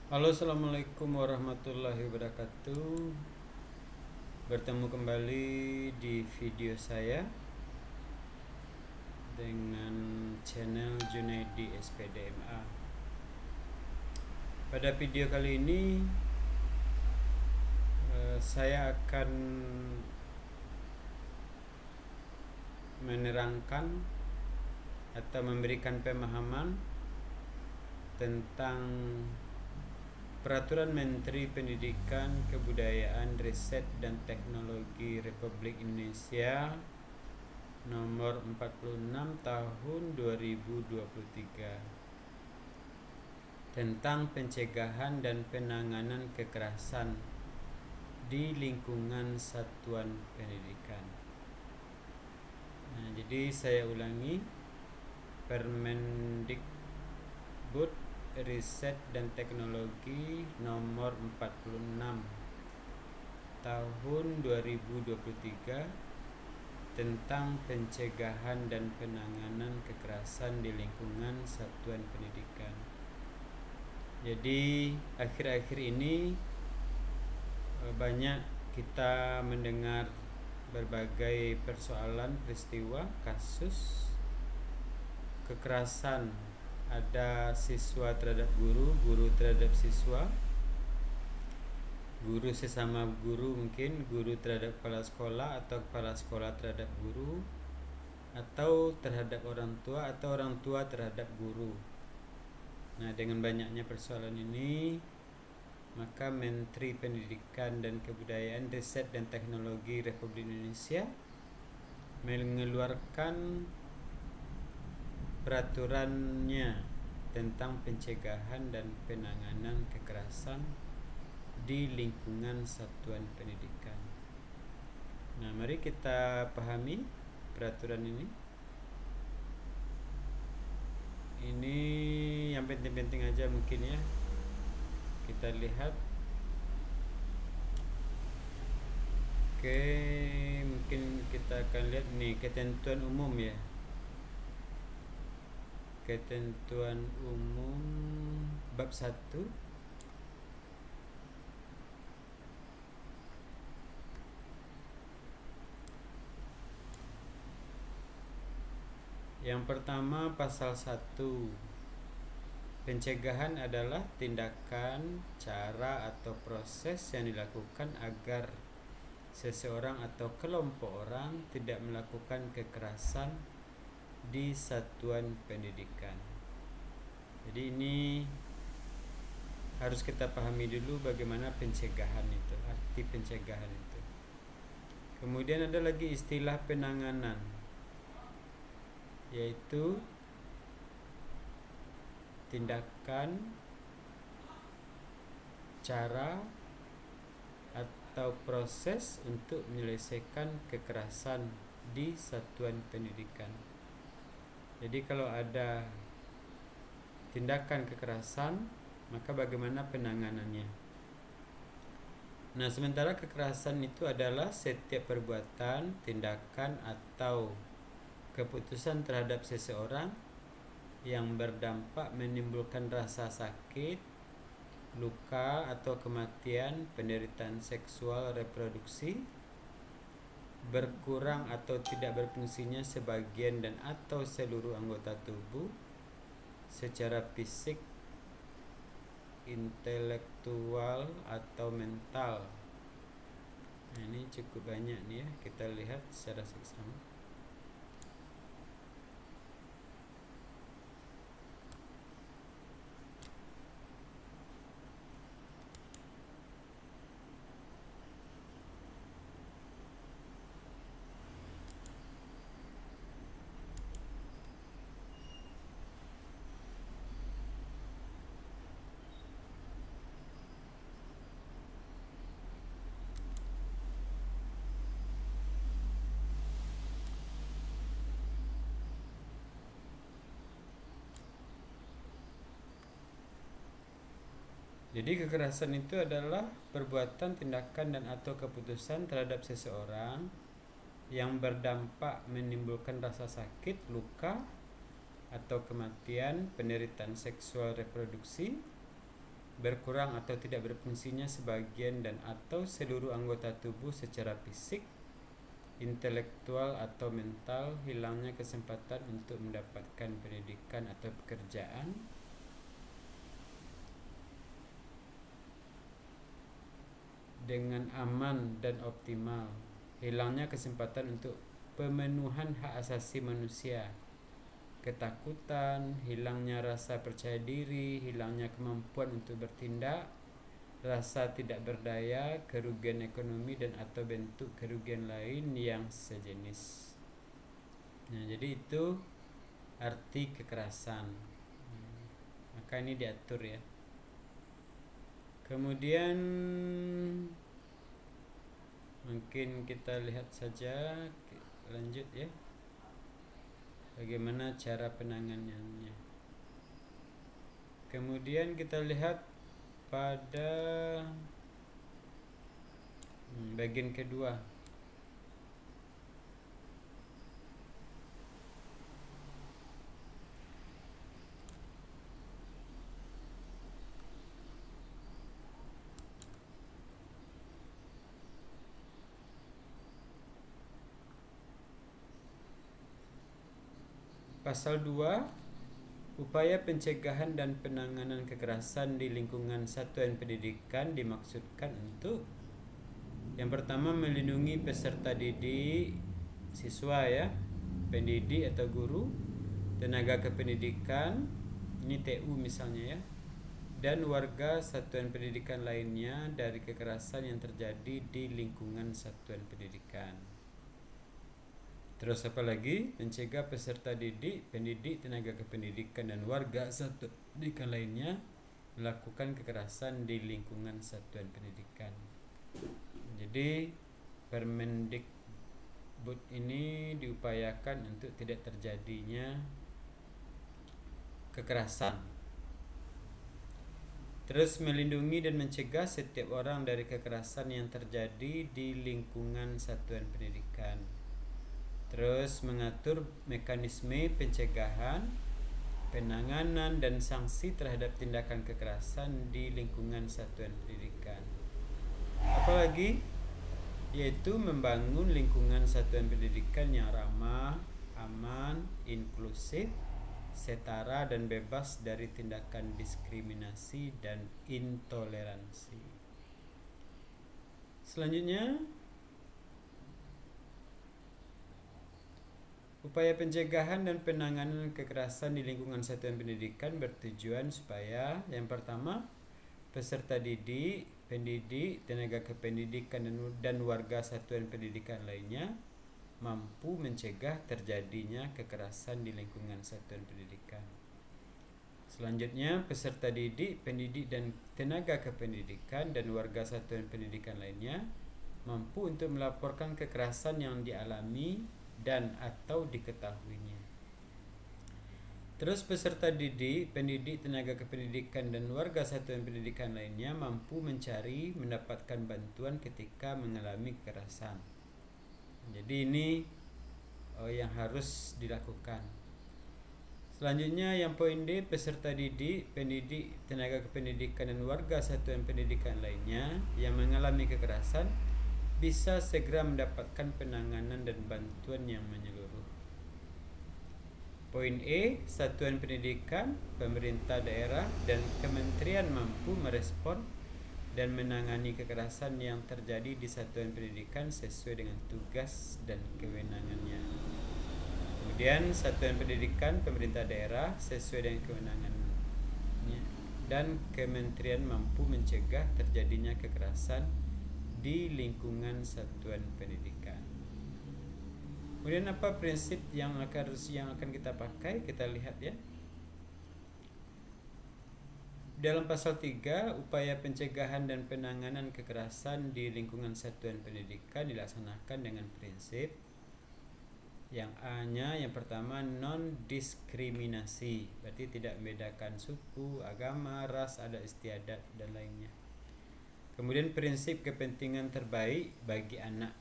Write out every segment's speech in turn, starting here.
Halo, assalamualaikum warahmatullahi wabarakatuh. Bertemu kembali di video saya dengan channel Junaidi SPDMA. Pada video kali ini saya akan menerangkan atau memberikan pemahaman tentang Peraturan Menteri Pendidikan, Kebudayaan, Riset dan Teknologi Republik Indonesia Nomor 46 Tahun 2023 tentang pencegahan dan penanganan kekerasan di lingkungan satuan pendidikan. Jadi saya ulangi, Permendikbud Riset dan Teknologi Nomor 46 Tahun 2023 tentang pencegahan dan penanganan kekerasan di lingkungan satuan pendidikan. Jadi akhir-akhir ini banyak kita mendengar berbagai persoalan, peristiwa, kasus kekerasan. Ada siswa terhadap guru, guru terhadap siswa, guru sesama guru, mungkin guru terhadap kepala sekolah, atau kepala sekolah terhadap guru, atau terhadap orang tua, atau orang tua terhadap guru. Nah, dengan banyaknya persoalan ini, maka Menteri Pendidikan dan Kebudayaan, Riset dan Teknologi Republik Indonesia mengeluarkan peraturannya tentang pencegahan dan penanganan kekerasan di lingkungan satuan pendidikan. Nah, mari kita pahami peraturan ini. Ini yang penting-penting aja mungkin ya. Kita lihat. Oke, mungkin kita akan lihat nih ketentuan umum ya. Ketentuan umum bab 1. Yang pertama, pasal 1. Pencegahan adalah tindakan, cara atau proses yang dilakukan agar seseorang atau kelompok orang tidak melakukan kekerasan di satuan pendidikan. Jadi ini harus kita pahami dulu bagaimana pencegahan itu, arti pencegahan itu. Kemudian ada lagi istilah penanganan, yaitu tindakan, cara atau proses untuk menyelesaikan kekerasan di satuan pendidikan. Jadi kalau ada tindakan kekerasan, maka bagaimana penanganannya? Nah, sementara kekerasan itu adalah setiap perbuatan, tindakan atau keputusan terhadap seseorang yang berdampak menimbulkan rasa sakit, luka atau kematian, penderitaan seksual reproduksi, berkurang atau tidak berfungsinya sebagian dan atau seluruh anggota tubuh secara fisik, intelektual atau mental. Nah, ini cukup banyak nih ya, kita lihat secara seksama. Jadi kekerasan itu adalah perbuatan, tindakan dan atau keputusan terhadap seseorang yang berdampak menimbulkan rasa sakit, luka atau kematian, penderitaan seksual reproduksi, berkurang atau tidak berfungsinya sebagian dan atau seluruh anggota tubuh secara fisik, intelektual atau mental, hilangnya kesempatan untuk mendapatkan pendidikan atau pekerjaan, dengan aman dan optimal, hilangnya kesempatan untuk pemenuhan hak asasi manusia, ketakutan, hilangnya rasa percaya diri, hilangnya kemampuan untuk bertindak, rasa tidak berdaya, kerugian ekonomi dan atau bentuk kerugian lain yang sejenis. Nah, jadi itu arti kekerasan. Maka ini diatur ya. Kemudian mungkin kita lihat saja, lanjut ya. Bagaimana cara penanganannya. Kemudian kita lihat pada bagian kedua. Pasal 2, upaya pencegahan dan penanganan kekerasan di lingkungan satuan pendidikan dimaksudkan untuk yang pertama, melindungi peserta didik, siswa ya, pendidik atau guru, tenaga kependidikan, ini TU misalnya ya, dan warga satuan pendidikan lainnya dari kekerasan yang terjadi di lingkungan satuan pendidikan. Terus apa lagi? Mencegah peserta didik, pendidik, tenaga kependidikan dan warga satuan pendidikan lainnya melakukan kekerasan di lingkungan satuan pendidikan. Jadi Permendikbud ini diupayakan untuk tidak terjadinya kekerasan. Terus melindungi dan mencegah setiap orang dari kekerasan yang terjadi di lingkungan satuan pendidikan. Terus mengatur mekanisme pencegahan, penanganan dan sanksi terhadap tindakan kekerasan di lingkungan satuan pendidikan. Apalagi yaitu membangun lingkungan satuan pendidikan yang ramah, aman, inklusif, setara dan bebas dari tindakan diskriminasi dan intoleransi. Selanjutnya, upaya pencegahan dan penanganan kekerasan di lingkungan satuan pendidikan bertujuan supaya yang pertama, peserta didik, pendidik, tenaga kependidikan dan warga satuan pendidikan lainnya mampu mencegah terjadinya kekerasan di lingkungan satuan pendidikan. Selanjutnya, peserta didik, pendidik dan tenaga kependidikan dan warga satuan pendidikan lainnya mampu untuk melaporkan kekerasan yang dialami dan atau diketahuinya. Terus peserta didik, pendidik, tenaga kependidikan dan warga satuan pendidikan lainnya mampu mencari, mendapatkan bantuan ketika mengalami kekerasan. Jadi ini yang harus dilakukan. Selanjutnya yang poin D, peserta didik, pendidik, tenaga kependidikan dan warga satuan pendidikan lainnya yang mengalami kekerasan bisa segera mendapatkan penanganan dan bantuan yang menyeluruh. Poin E, satuan pendidikan, pemerintah daerah dan kementerian mampu merespon dan menangani kekerasan yang terjadi di satuan pendidikan sesuai dengan tugas dan kewenangannya. Kemudian satuan pendidikan, pemerintah daerah sesuai dengan kewenangannya dan kementerian mampu mencegah terjadinya kekerasan di lingkungan satuan pendidikan. Kemudian apa prinsip yang akan kita pakai? Kita lihat ya. Dalam pasal 3, upaya pencegahan dan penanganan kekerasan di lingkungan satuan pendidikan dilaksanakan dengan prinsip yang A-nya yang pertama non-diskriminasi, berarti tidak membedakan suku, agama, ras, adat istiadat dan lainnya. Kemudian prinsip kepentingan terbaik bagi anak.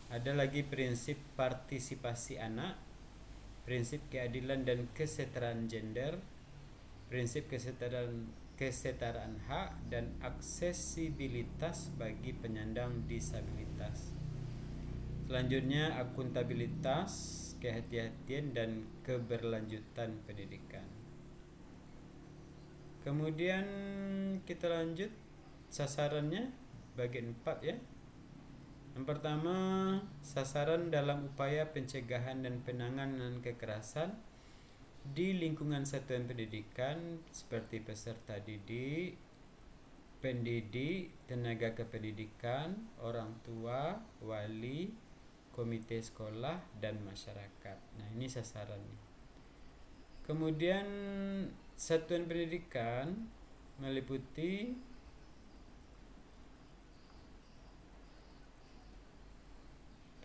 Ada lagi prinsip partisipasi anak, prinsip keadilan dan kesetaraan gender, prinsip kesetaraan hak dan aksesibilitas bagi penyandang disabilitas. Selanjutnya akuntabilitas, kehati-hatian dan keberlanjutan pendidikan. Kemudian kita lanjut sasarannya bagian 4 ya. Yang pertama, sasaran dalam upaya pencegahan dan penanganan kekerasan di lingkungan satuan pendidikan seperti peserta didik, pendidik, tenaga kependidikan, orang tua, wali, komite sekolah, dan masyarakat. Nah, ini sasarannya. Kemudian satuan pendidikan meliputi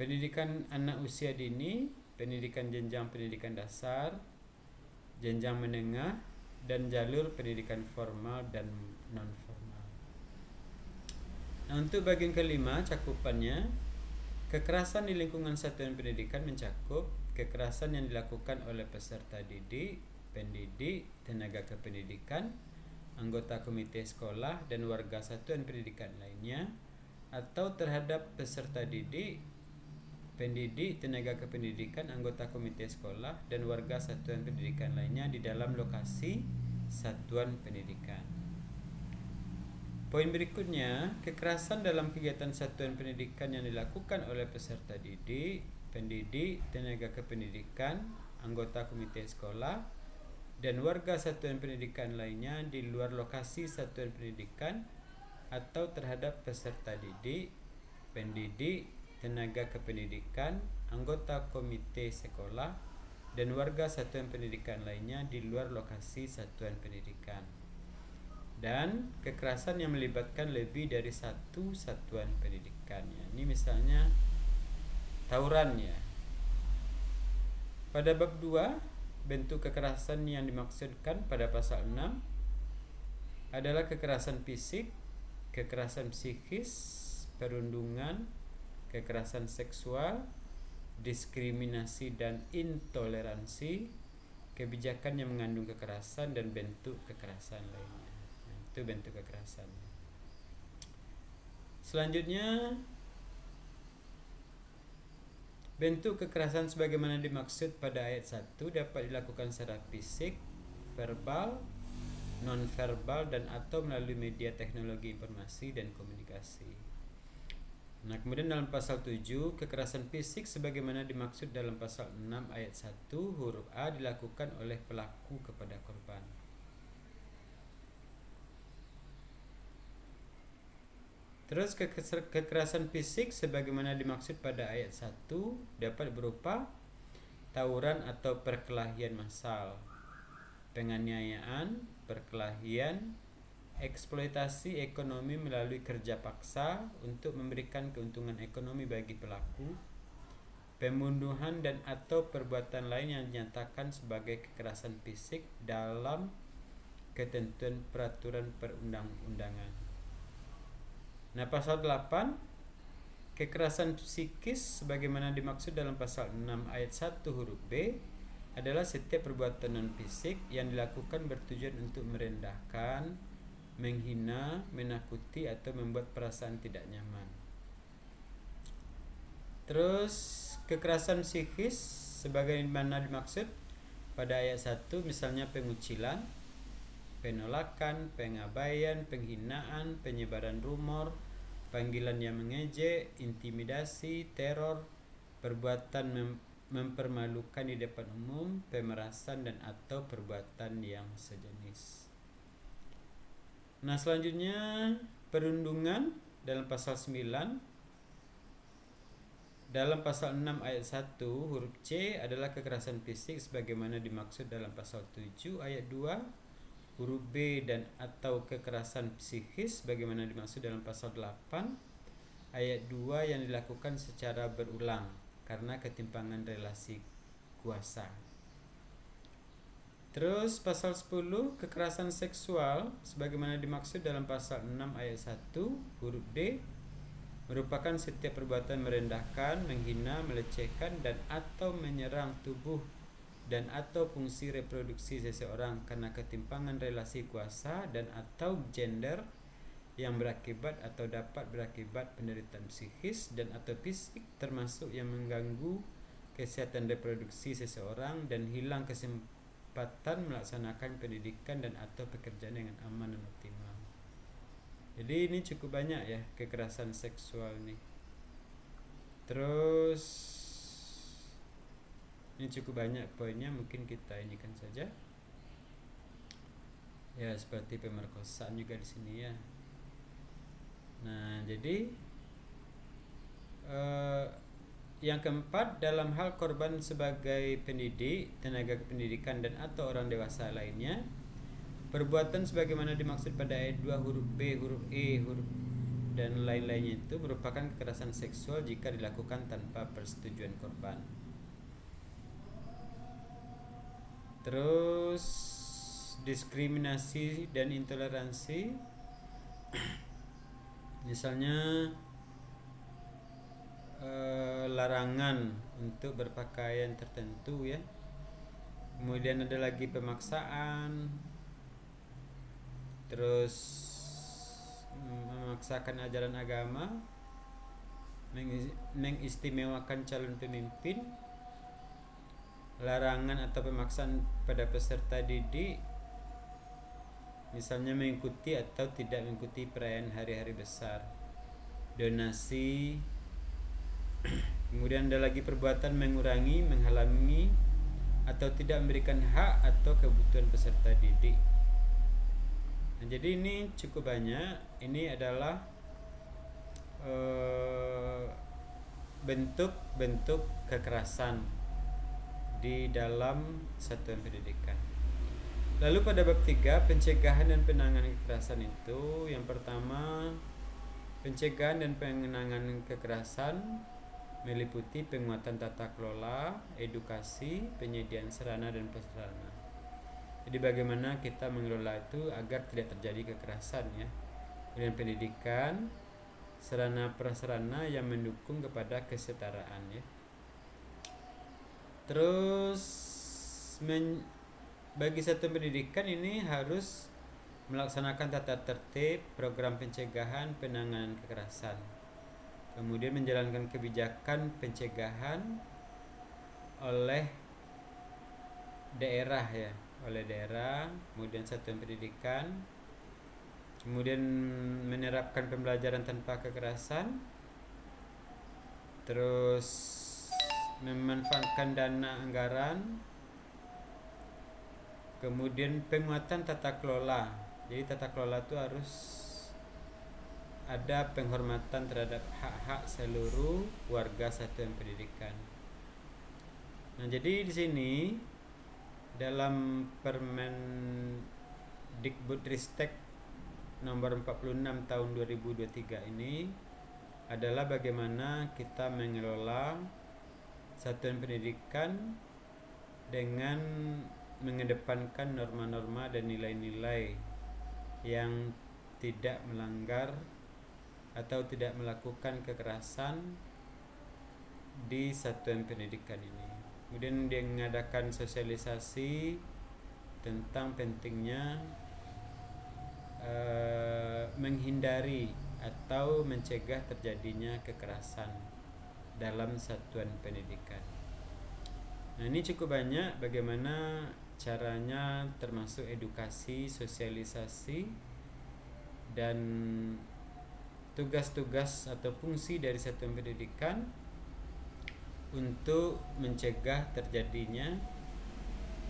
pendidikan anak usia dini, pendidikan jenjang pendidikan dasar, jenjang menengah, dan jalur pendidikan formal dan non-formal. Nah, untuk bagian kelima cakupannya, kekerasan di lingkungan satuan pendidikan mencakup kekerasan yang dilakukan oleh peserta didik, pendidik, tenaga kependidikan, anggota komite sekolah, dan warga satuan pendidikan lainnya, atau terhadap peserta didik, pendidik, tenaga kependidikan, anggota komite sekolah, dan warga satuan pendidikan lainnya di dalam lokasi satuan pendidikan. Poin berikutnya, kekerasan dalam kegiatan satuan pendidikan yang dilakukan oleh peserta didik, pendidik, tenaga kependidikan, anggota komite sekolah, dan warga satuan pendidikan lainnya di luar lokasi satuan pendidikan atau terhadap peserta didik, pendidik, tenaga kependidikan, anggota komite sekolah, dan warga satuan pendidikan lainnya di luar lokasi satuan pendidikan. Dan kekerasan yang melibatkan lebih dari satu satuan pendidikan. Ini misalnya tawuran ya. Pada bab 2, bentuk kekerasan yang dimaksudkan pada pasal 6 adalah kekerasan fisik, kekerasan psikis, perundungan, kekerasan seksual, diskriminasi dan intoleransi, kebijakan yang mengandung kekerasan, dan bentuk kekerasan lainnya. Nah, itu bentuk kekerasan. Selanjutnya, bentuk kekerasan sebagaimana dimaksud pada ayat 1 dapat dilakukan secara fisik, verbal, non-verbal, dan atau melalui media teknologi informasi dan komunikasi. Nah, kemudian dalam pasal 7, kekerasan fisik sebagaimana dimaksud dalam pasal 6 ayat 1 huruf A dilakukan oleh pelaku kepada korban. Terus kekerasan fisik sebagaimana dimaksud pada ayat 1 dapat berupa tawuran atau perkelahian massal, penganiayaan, perkelahian, eksploitasi ekonomi melalui kerja paksa untuk memberikan keuntungan ekonomi bagi pelaku, pembunuhan dan atau perbuatan lain yang dinyatakan sebagai kekerasan fisik dalam ketentuan peraturan perundang-undangan. Nah, pasal 8, kekerasan psikis sebagaimana dimaksud dalam pasal 6 ayat 1 huruf B adalah setiap perbuatan non-fisik yang dilakukan bertujuan untuk merendahkan, menghina, menakuti, atau membuat perasaan tidak nyaman. Terus kekerasan psikis sebagaimana dimaksud pada ayat 1 misalnya pengucilan, penolakan, pengabaian, penghinaan, penyebaran rumor, panggilan yang mengejek, intimidasi, teror, perbuatan mempermalukan di depan umum, pemerasan, dan atau perbuatan yang sejenis. Nah, selanjutnya perundungan dalam pasal 9. Dalam pasal 6 ayat 1 huruf C adalah kekerasan fisik sebagaimana dimaksud dalam pasal 7 ayat 2 huruf B dan atau kekerasan psikis sebagaimana dimaksud dalam pasal 8 ayat 2 yang dilakukan secara berulang karena ketimpangan relasi kuasa. Terus pasal 10, kekerasan seksual sebagaimana dimaksud dalam pasal 6 ayat 1 huruf D merupakan setiap perbuatan merendahkan, menghina, melecehkan, dan atau menyerang tubuh dan atau fungsi reproduksi seseorang karena ketimpangan relasi kuasa dan atau gender yang berakibat atau dapat berakibat penderitaan psikis dan atau fisik, termasuk yang mengganggu kesehatan reproduksi seseorang dan hilang kesempatan melaksanakan pendidikan dan atau pekerjaan dengan aman dan optimal. Jadi ini cukup banyak ya kekerasan seksual nih. Terus ini cukup banyak poinnya, mungkin kita inikan saja. Ya, seperti pemerkosaan juga di sini ya. Nah, jadi yang keempat, dalam hal korban sebagai pendidik, tenaga kependidikan dan atau orang dewasa lainnya, perbuatan sebagaimana dimaksud pada ayat 2 huruf B, huruf E, huruf dan lain-lainnya itu merupakan kekerasan seksual jika dilakukan tanpa persetujuan korban. Terus diskriminasi dan intoleransi, misalnya larangan untuk berpakaian tertentu ya. Kemudian ada lagi pemaksaan, terus memaksakan ajaran agama, mengistimewakan calon pemimpin, larangan atau pemaksaan pada peserta didik, misalnya mengikuti atau tidak mengikuti perayaan hari-hari besar, donasi. Kemudian ada lagi perbuatan mengurangi, menghalangi atau tidak memberikan hak atau kebutuhan peserta didik. Nah, jadi ini cukup banyak. Ini adalah bentuk-bentuk kekerasan di dalam satuan pendidikan. Lalu pada bab 3, pencegahan dan penanganan kekerasan itu, yang pertama, pencegahan dan penanganan kekerasan meliputi penguatan tata kelola, edukasi, penyediaan sarana dan prasarana. Jadi bagaimana kita mengelola itu agar tidak terjadi kekerasan ya. Kemudian pendidikan, sarana prasarana yang mendukung kepada kesetaraan ya. Terus bagi satu pendidikan ini harus melaksanakan tata tertib, program pencegahan, penanganan kekerasan. Kemudian menjalankan kebijakan pencegahan oleh daerah ya, kemudian satuan pendidikan, kemudian menerapkan pembelajaran tanpa kekerasan, terus memanfaatkan dana anggaran, kemudian penguatan tata kelola. Jadi tata kelola itu harus ada penghormatan terhadap hak-hak seluruh warga satuan pendidikan. Nah, jadi di sini dalam Permendikbudristek nomor 46 tahun 2023 ini adalah bagaimana kita mengelola satuan pendidikan dengan mengedepankan norma-norma dan nilai-nilai yang tidak melanggar atau tidak melakukan kekerasan di satuan pendidikan ini. Kemudian dia mengadakan sosialisasi tentang pentingnya menghindari atau mencegah terjadinya kekerasan dalam satuan pendidikan. Nah, ini cukup banyak bagaimana caranya, termasuk edukasi, sosialisasi, dan tugas-tugas atau fungsi dari satuan pendidikan untuk mencegah terjadinya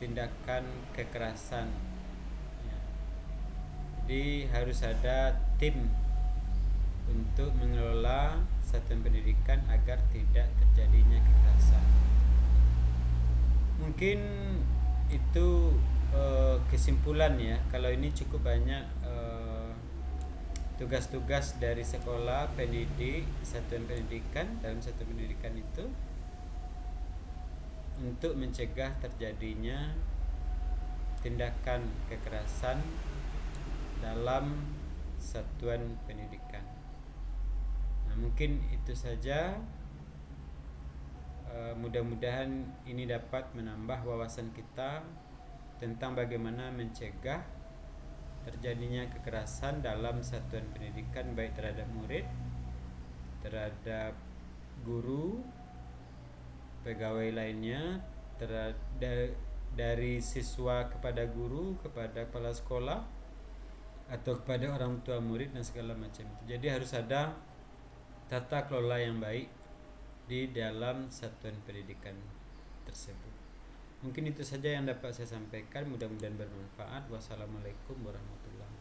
tindakan kekerasan ya. Jadi harus ada tim untuk mengelola satuan pendidikan agar tidak terjadinya kekerasan. Mungkin itu kesimpulan ya. Kalau ini cukup banyak tugas-tugas dari sekolah, pendidik, satuan pendidikan dalam satuan pendidikan itu untuk mencegah terjadinya tindakan kekerasan dalam satuan pendidikan. Nah, mungkin itu saja Mudah-mudahan ini dapat menambah wawasan kita tentang bagaimana mencegah terjadinya kekerasan dalam satuan pendidikan, baik terhadap murid, terhadap guru, pegawai lainnya, dari siswa kepada guru, kepada kepala sekolah, atau kepada orang tua murid dan segala macam itu. Jadi harus ada tata kelola yang baik di dalam satuan pendidikan tersebut. Mungkin itu saja yang dapat saya sampaikan, mudah-mudahan bermanfaat. Wassalamualaikum warahmatullahi wabarakatuh.